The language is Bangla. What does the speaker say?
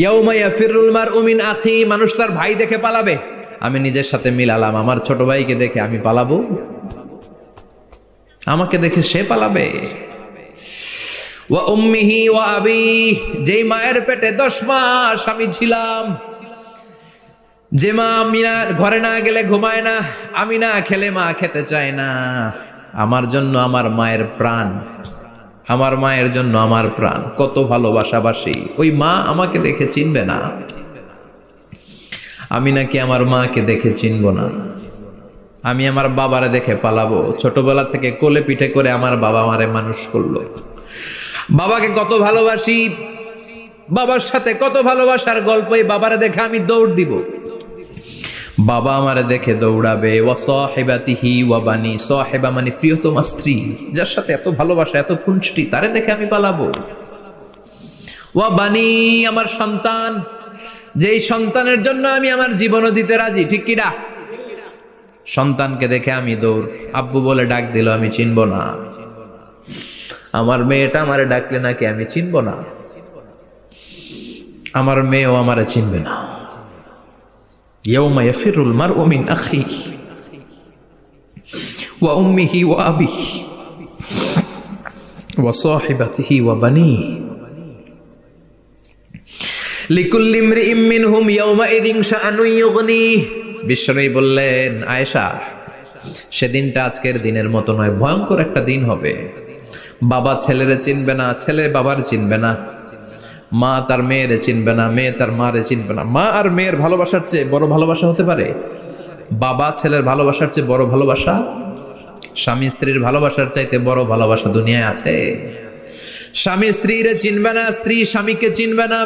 ইয়াউমা ইয়াফিরুল মারউ মিন আখি, মানুষ তার ভাই দেখে পালাবে। আমি নিজের সাথে মিলালাম, আমার ছোট ভাইকে দেখে আমি পালাবো? আমাকে দেখে সে পালাবে? ওয়া উম্মিহি ওয়া আবি, যেই মায়ের পেটে 10 মাস আমি ছিলাম, যে মা আমি না ঘরে না গেলে ঘুমায় না, আমি না খেলে মা খেতে চায় না, আমার জন্য আমার মায়ের প্রাণ, আমার মায়ের জন্য আমার প্রাণ, কত ভালোবাসাবাসী। ওই মা আমাকে দেখে চিনবে না, আমি নাকি আমার মাকে দেখে চিনব না। আমি আমার বাবারে দেখে পালাবো। ছোটবেলা থেকে কোলে পিঠে করে আমার বাবা আমারে মানুষ করলো, বাবাকে কত ভালোবাসি, বাবার সাথে কত ভালোবাসার গল্প, এই বাবারে দেখে আমি দৌড় দিব, বাবা আমারে দেখে দৌড়াবে। ওয়া সাহিবাতিহি ওয়া বানি, সাহিবা মানে প্রিয়তমা স্ত্রী, যার সাথে এত ভালোবাসা এত খুনসুটি, তারে দেখে আমি পালাবো। ওয়া বানি, আমার সন্তান, যেই সন্তানের জন্য আমি আমার জীবনও দিতে রাজি, ঠিক কিনা? সন্তানকে দেখে আমি দৌড়। আব্বু বলে ডাক দিল, আমি চিনব না। আমার মেয়েটা আমারে ডাকলে নাকি আমি চিনব না, আমার মেয়েও আমারে চিনবে না। ইয়াউমা ইয়াফিরুল মারউ মিন আখিহি ওয়া উম্মিহি ওয়া আবিহি ওয়া সাহিবাতিহি ওয়া বানিহি লিকুল্লি ইমরিইম মিনহুম ইয়াউমাইযিন শাআনুন ইউগনিহি। বিশ্বনবী বললেন, আয়েশা, সেদিনটা আজকের দিনের মতো নয়, ভয়ঙ্কর একটা দিন হবে। বাবা ছেলেরে চিনবে না, ছেলে বাবার চিনবে না, মা তার মেয়েরে চিনবে না, মেয়ে তার মারে চিনবে না। মা আর মেয়ের ভালোবাসার চেয়ে বড় ভালোবাসা হতে পারে? বাবা ছেলের ভালোবাসার চেয়ে বড় ভালোবাসা? স্বামী স্ত্রীর ভালোবাসার চাইতে বড় ভালোবাসা দুনিয়ায় আছে? স্বামী স্ত্রীরে চিনবে না, স্ত্রী স্বামীকে চিনবে না।